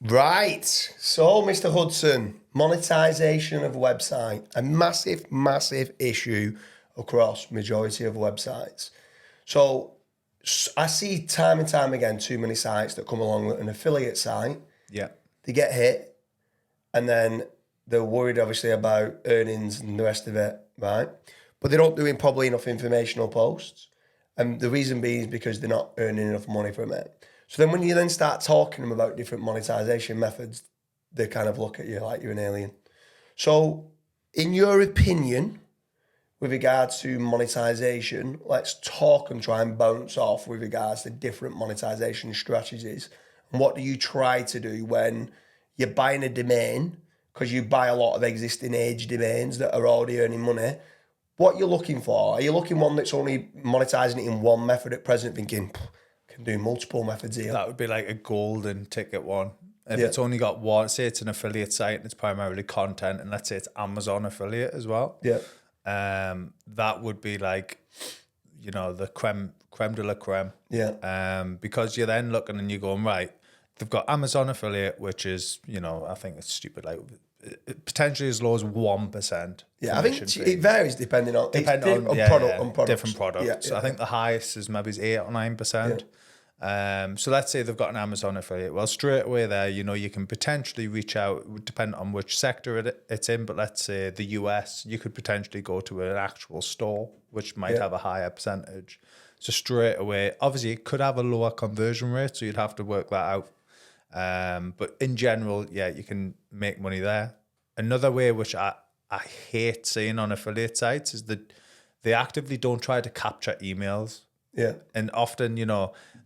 Right. So, Mr. Hudson, monetization of website, a massive, massive issue across majority of websites. So I see time and time again too many sites that come along with an affiliate site. Yeah. They get hit and then they're worried obviously about earnings and the rest of it, right? But they're not doing probably enough informational posts. And the reason being is because they're not earning enough money from it. So then when you then start talking to them about different monetization methods, they kind of look at you like you're an alien. So in your opinion, with regards to monetization, let's talk and try and bounce off with regards to different monetization strategies. And what do you try to do when you're buying a domain, because you buy a lot of existing age domains that are already earning money? What you're looking for? Are you looking one that's only monetizing it in one method at present, thinking, can do multiple methods here? That would be like a golden ticket one. If it's only got one, say it's an affiliate site and it's primarily content, and let's say it's Amazon affiliate as well. Yeah. That would be like, the creme de la creme. Yeah. Because you're then looking and you're going, right, they've got Amazon affiliate, which is, I think it's stupid, like potentially as low as 1%. Yeah, I think it varies depending on product. Different products. Yeah, so I think the highest is maybe 8 or 9%. So let's say they've got an Amazon affiliate. Well, straight away there, you can potentially reach out, depending on which sector it's in, but let's say the US, you could potentially go to an actual store, which might have a higher percentage. So straight away, obviously it could have a lower conversion rate, so you'd have to work that out. But in general, you can make money there. Another way, which I hate seeing on affiliate sites, is that they actively don't try to capture emails. Yeah. And often,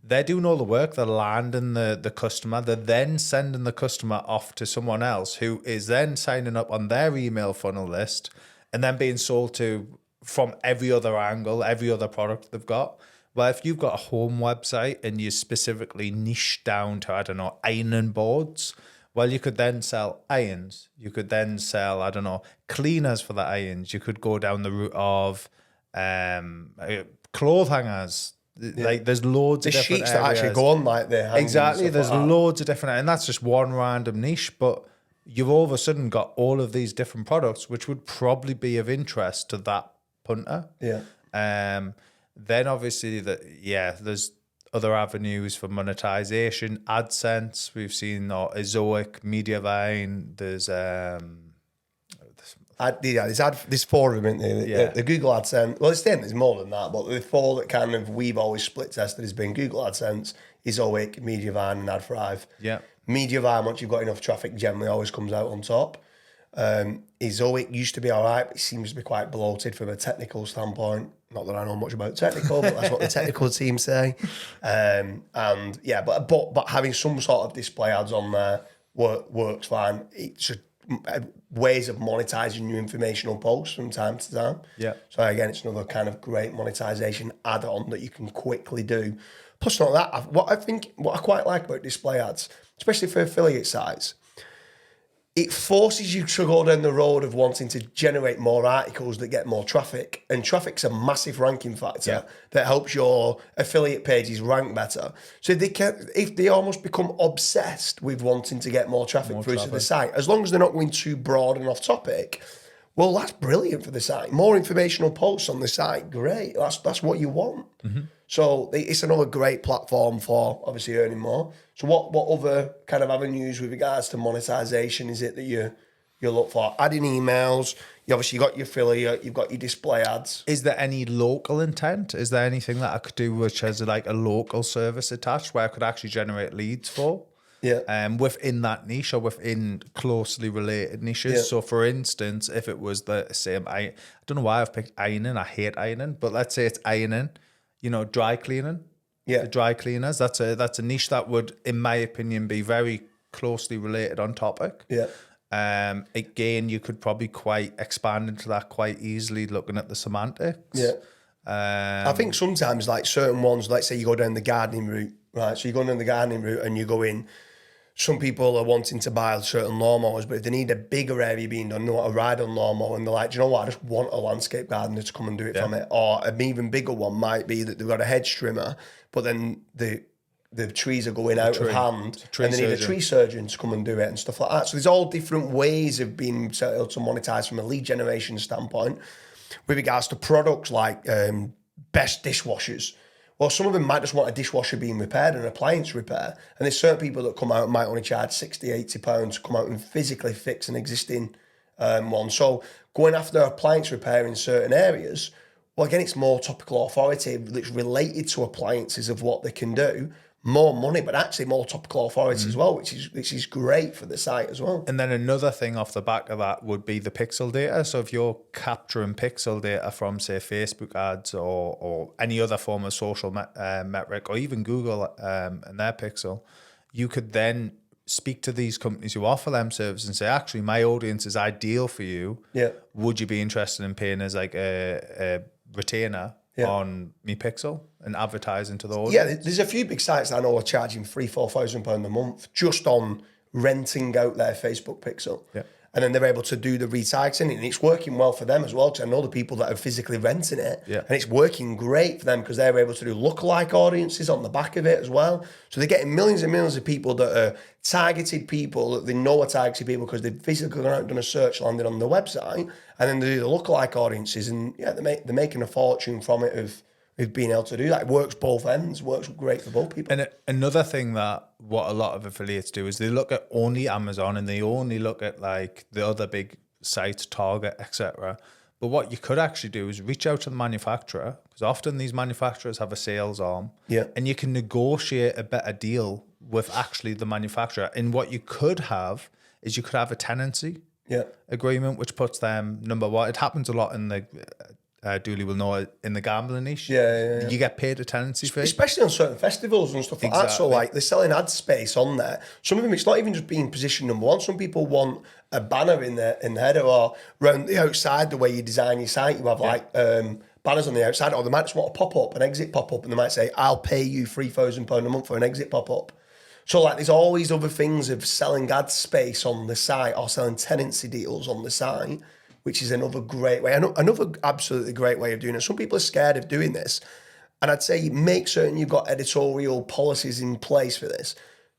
they're doing all the work, they're landing the customer, they're then sending the customer off to someone else who is then signing up on their email funnel list and then being sold to from every other angle, every other product they've got. Well, if you've got a home website and you specifically niche down to, ironing boards, well, you could then sell irons. You could then sell, cleaners for the irons. You could go down the route of clothes hangers. Yeah. Like there's loads of different sheets areas that actually go on like there. Exactly. There's loads of different, and that's just one random niche, but you've all of a sudden got all of these different products, which would probably be of interest to that punter. Yeah. Then obviously there's other avenues for monetization. AdSense, we've seen Ezoic, Mediavine. There's there's four of them, isn't there? The Google AdSense. Well, there's more than that, but the four that kind of we've always split tested has been Google AdSense, Ezoic, Mediavine, and AdThrive. Yeah. Mediavine, once you've got enough traffic, generally always comes out on top. Ezoic used to be all right, but it seems to be quite bloated from a technical standpoint. Not that I know much about technical, but that's what the technical team say. But having some sort of display ads on there works fine. It's just ways of monetizing your informational posts from time to time. Yeah. So again, it's another kind of great monetization add-on that you can quickly do. Plus, not that, what I quite like about display ads, especially for affiliate sites, it forces you to go down the road of wanting to generate more articles that get more traffic. And traffic's a massive ranking factor that helps your affiliate pages rank better. So if they almost become obsessed with wanting to get more traffic through to the site, as long as they're not going too broad and off topic, well, that's brilliant for the site. More informational posts on the site, great. That's what you want. Mm-hmm. So it's another great platform for obviously earning more. So what other kind of avenues with regards to monetization is it that you look for? Adding emails, you obviously got your affiliate, you've got your display ads. Is there any local intent? Is there anything that I could do which has like a local service attached where I could actually generate leads for? Yeah. Within that niche or within closely related niches. Yeah. So for instance, if it was the same, I don't know why I've picked ironing. I hate ironing, but let's say it's ironing, dry cleaning. Yeah. The dry cleaners. That's a niche that would, in my opinion, be very closely related on topic. Yeah. Again, you could probably quite expand into that quite easily looking at the semantics. Yeah. I think sometimes like certain ones, let's say you go down the gardening route, right? So you go down the gardening route and you go in, some people are wanting to buy certain lawnmowers, but if they need a bigger area being done, they want to ride on lawnmower and they're like, do you know what, I just want a landscape gardener to come and do it for me. Or an even bigger one might be that they've got a hedge trimmer, but then the the trees are going out of hand, tree and they need a surgeon. tree surgeon to come and do it and stuff like that. So there's all different ways of being able to monetize from a lead generation standpoint. With regards to products like best dishwashers, well, some of them might just want a dishwasher being repaired, an appliance repair, and there's certain people that come out and might only charge 60, 80 pounds to come out and physically fix an existing one. So going after appliance repair in certain areas, well, again, it's more topical authority that's related to appliances of what they can do. More money, but actually more topical authority as well, which is great for the site as well. And then another thing off the back of that would be the pixel data. So if you're capturing pixel data from, say, Facebook ads or any other form of social metric, or even Google and their pixel, you could then speak to these companies who offer them services and say, actually, my audience is ideal for you. Yeah. Would you be interested in paying as like a retainer on me pixel and advertising to the audience? Yeah, there's a few big sites that I know are charging £3,000-4,000 a month just on renting out their Facebook pixel. Yeah. And then they're able to do the retargeting, and it's working well for them as well, because I know the people that are physically renting it, and it's working great for them because they're able to do lookalike audiences on the back of it as well. So they're getting millions and millions of people that are targeted people that they know are targeted people because they've physically gone out and done a search, landed on the website, and then they do the lookalike audiences, and they're making a fortune from it of being able to do that. It works both ends, works great for both people. And another thing that what a lot of affiliates do is they look at only Amazon and they only look at like the other big sites, Target, etc. But what you could actually do is reach out to the manufacturer, because often these manufacturers have a sales arm, and you can negotiate a better deal with actually the manufacturer. And what you could have is you could have a tenancy agreement, which puts them, number one, it happens a lot in the Dooley will know, in the gambling niche. You get paid a tenancy fee, especially on certain festivals and stuff like that. So like they're selling ad space on there. Some of them, it's not even just being position number one. Some people want a banner in the header, or around the outside, the way you design your site, you have like banners on the outside, or they might just want a pop-up, an exit pop-up, and they might say, I'll pay you £3,000 a month for an exit pop-up. So like there's always other things of selling ad space on the site or selling tenancy deals on the site, which is another great way, another absolutely great way of doing it. Some people are scared of doing this. And I'd say make certain you've got editorial policies in place for this.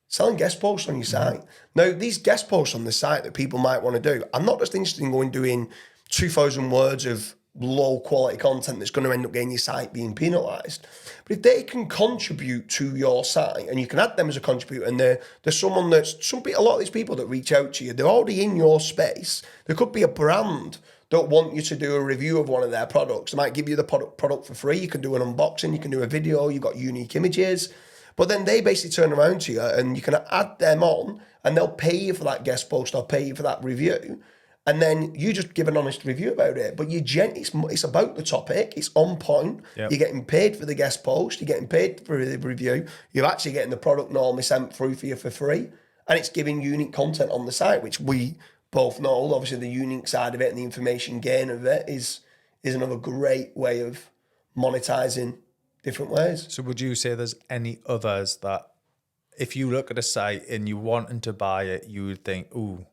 Selling guest posts on your site. Now, these guest posts on the site that people might want to do, I'm not just interested in going doing 2,000 words of low quality content that's going to end up getting your site being penalised. But if they can contribute to your site, and you can add them as a contributor, and there's someone a lot of these people that reach out to you, they're already in your space. There could be a brand that want you to do a review of one of their products. They might give you the product for free. You can do an unboxing, you can do a video, you've got unique images. But then they basically turn around to you and you can add them on, and they'll pay you for that guest post, they'll pay you for that review. And then you just give an honest review about it. But it's about the topic. It's on point. You're getting paid for the guest post. You're getting paid for the review. You're actually getting the product normally sent through for you for free. And it's giving unique content on the site, which we both know. Obviously, the unique side of it and the information gain of it is another great way of monetizing different ways. So would you say there's any others that if you look at a site and you wanted to buy it, you would think, ooh,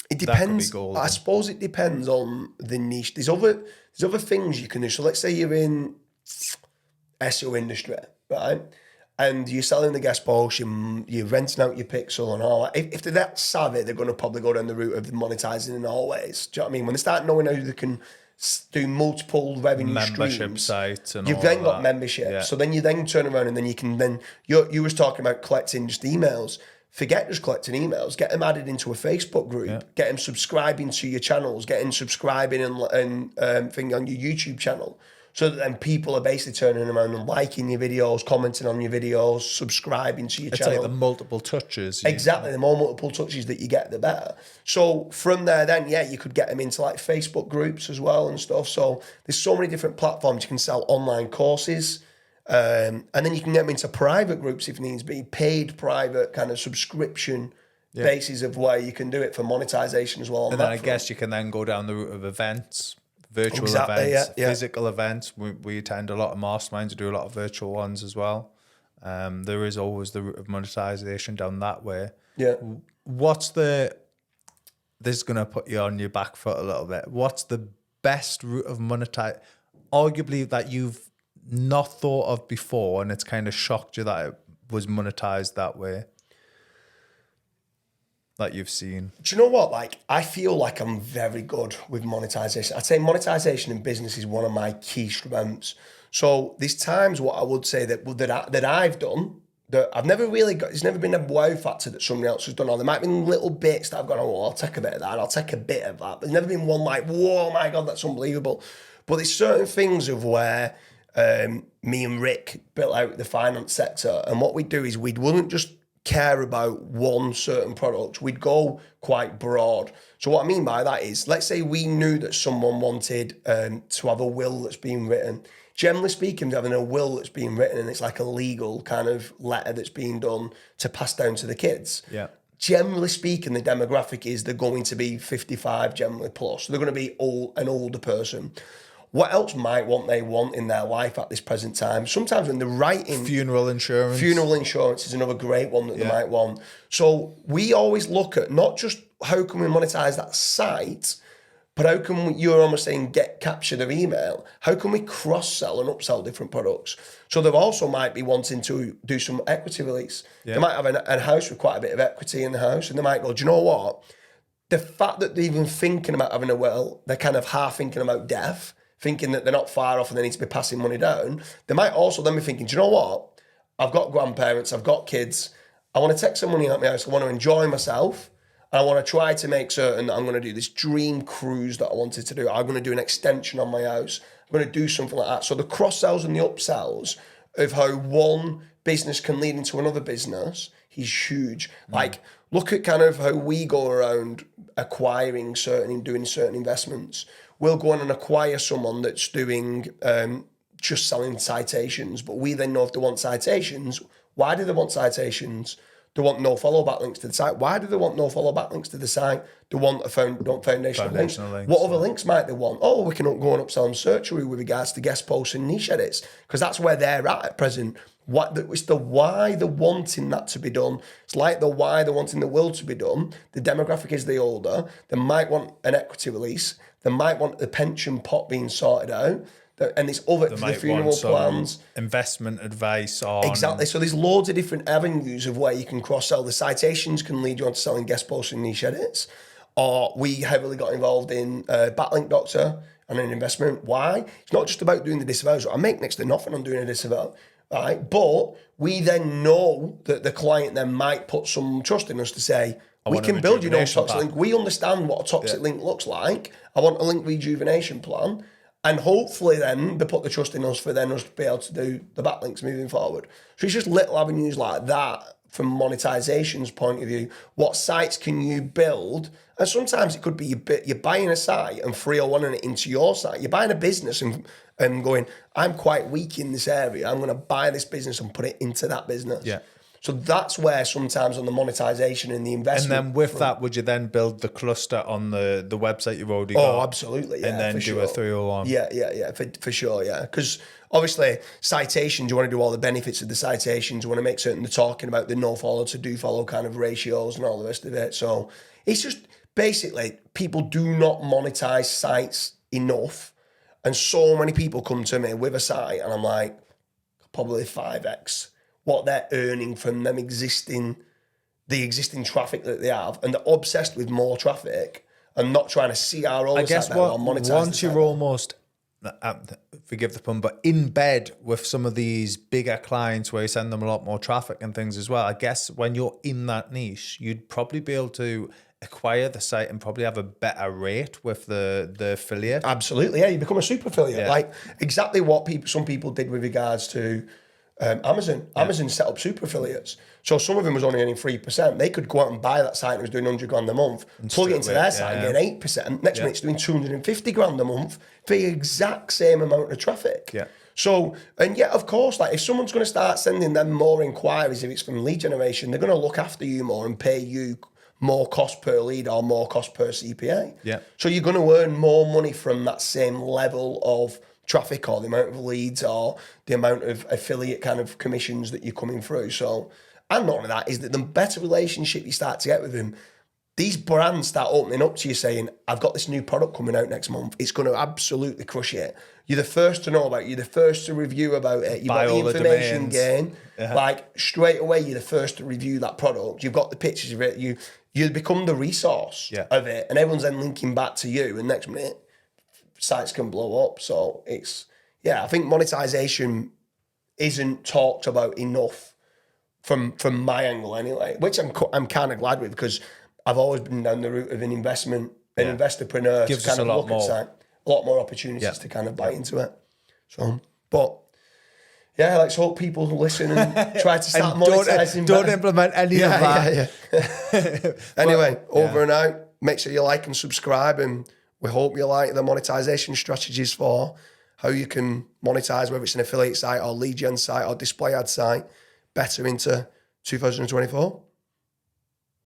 it depends. I suppose it depends on the niche. There's other things you can do. So let's say you're in SEO industry, right? And you're selling the guest post, you're renting out your pixel and all that. If they're that savvy, they're going to probably go down the route of monetizing in all ways. Do you know what I mean? When they start knowing how they can do multiple revenue membership streams, sites, and you've all then got that. membership. So then you then turn around and then you can you was talking about collecting just emails. Forget just collecting emails. Get them added into a Facebook group. Get them subscribing to your channels. Get them subscribing and thing on your YouTube channel. So that then people are basically turning around and liking your videos, commenting on your videos, subscribing to your channel. It's like the multiple touches. Exactly. The more multiple touches that you get, the better. So from there then, you could get them into like Facebook groups as well and stuff. So there's so many different platforms. You can sell online courses. And then you can get them into private groups if needs be, paid private kind of subscription basis of where you can do it for monetization as well. And then I guess you can then go down the route of events, virtual events, physical events. We attend a lot of masterminds, we do a lot of virtual ones as well. There is always the route of monetization down that way. Yeah. This is going to put you on your back foot a little bit. What's the best route of monetize? Arguably that you've not thought of before, and it's kind of shocked you that it was monetized that way? That you've seen? Do you know what? Like, I feel like I'm very good with monetization. I'd say monetization in business is one of my key strengths. So there's times what I would say that I've done that I've never really got. It's never been a wow factor that somebody else has done. Or there might have been little bits that I've gone, oh, I'll take a bit of that. I'll take a bit of that. But there's never been one like, whoa, my God, that's unbelievable. But there's certain things of where me and Rick built out the finance sector, and what we'd do is we wouldn't just care about one certain product, we'd go quite broad. So what I mean by that is, let's say we knew that someone wanted to have a will that's being written. Generally speaking, having a will that's being written and it's like a legal kind of letter that's being done to pass down to the kids. Yeah. Generally speaking, the demographic is they're going to be 55 generally plus. So they're going to be an older person. What else might they want in their life at this present time? Sometimes when they're writing... Funeral insurance. Funeral insurance is another great one that they might want. So we always look at not just how can we monetize that site, but how can you're almost saying capture their email. How can we cross-sell and upsell different products? So they also might be wanting to do some equity release. Yeah. They might have a house with quite a bit of equity in the house, and they might go, do you know what? The fact that they're even thinking about having a will, they're kind of half thinking about death, thinking that they're not far off and they need to be passing money down. They might also then be thinking, do you know what? I've got grandparents, I've got kids. I want to take some money out of my house. I want to enjoy myself. And I want to try to make certain that I'm going to do this dream cruise that I wanted to do. I'm going to do an extension on my house. I'm going to do something like that. So the cross-sells and the upsells of how one business can lead into another business is huge. Like, look at kind of how we go around acquiring doing certain investments. We'll go on and acquire someone that's doing just selling citations, but we then know if they want citations. Why do they want citations? They want no follow backlinks to the site. Why do they want no follow backlinks to the site? They want foundational links. What other links might they want? Oh, we can go and upsell them Searcharoo with regards to guest posts and niche edits, because that's where they're at present. It's the why they're wanting that to be done. It's like the why they're wanting the will to be done. The demographic is the older. They might want an equity release. They might want the pension pot being sorted out. And it's other the funeral plans. Investment advice on... Exactly. So there's loads of different avenues of where you can cross-sell. The citations can lead you on to selling guest posts and niche edits. Or we heavily got involved in Backlink Doctor and an investment. Why? It's not just about doing the disavows. I make next to nothing on doing a disavow. Right? But we then know that the client then might put some trust in us to say, we can build you no toxic link. We understand what a toxic link looks like. I want a link rejuvenation plan. And hopefully then they put the trust in us for then us to be able to do the backlinks moving forward. So it's just little avenues like that from monetization's point of view. What sites can you build? And sometimes it could be you're buying a site and 301ing it into your site. You're buying a business and going, I'm quite weak in this area. I'm going to buy this business and put it into that business. Yeah. So that's where sometimes on the monetization and the investment. And then with that, would you then build the cluster on the website you've already got? Oh, absolutely, yeah. And then do a 301? Yeah, for sure, yeah. Because obviously citations, you want to do all the benefits of the citations. You want to make certain they're talking about the no follow to do follow kind of ratios and all the rest of it. So it's just basically people do not monetize sites enough. And so many people come to me with a site and I'm like, probably 5x what they're earning from them the existing traffic that they have, and they're obsessed with more traffic and not trying to CRO. I guess once you're almost, forgive the pun, but in bed with some of these bigger clients where you send them a lot more traffic and things as well, I guess when you're in that niche, you'd probably be able to acquire the site and probably have a better rate with the affiliate. Absolutely, yeah. You become a super affiliate, like exactly what some people did with regards to Amazon. Amazon set up super affiliates. So some of them was only earning 3%. They could go out and buy that site and was doing 100 grand a month, plug it into their site and get 8%. Next minute it's doing 250 grand a month for the exact same amount of traffic. Yeah. So, and yet, of course, like if someone's going to start sending them more inquiries, if it's from lead generation, they're going to look after you more and pay you more cost per lead or more cost per CPA. Yeah. So you're going to earn more money from that same level of traffic or the amount of leads or the amount of affiliate kind of commissions that you're coming through. So, and not only that, is that the better relationship you start to get with them, these brands start opening up to you saying, I've got this new product coming out next month. It's going to absolutely crush it. You're the first to know about it. You're the first to review about it. You've got the information gain. Like straight away, you're the first to review that product. You've got the pictures of it. You become the resource of it. And everyone's then linking back to you. And next minute, sites can blow up. So I think monetization isn't talked about enough from my angle anyway, which I'm kind of glad with, because I've always been down the route of an investorpreneur. Gives to kind us of a lot look more. at a lot more opportunities to kind of bite into it. So, but yeah, let's hope people listen and try to start monetizing. Don't implement any of that. Yeah. Anyway, over and out. Make sure you like and subscribe, and we hope you like the monetization strategies for how you can monetize, whether it's an affiliate site or lead gen site or display ad site, better into 2024.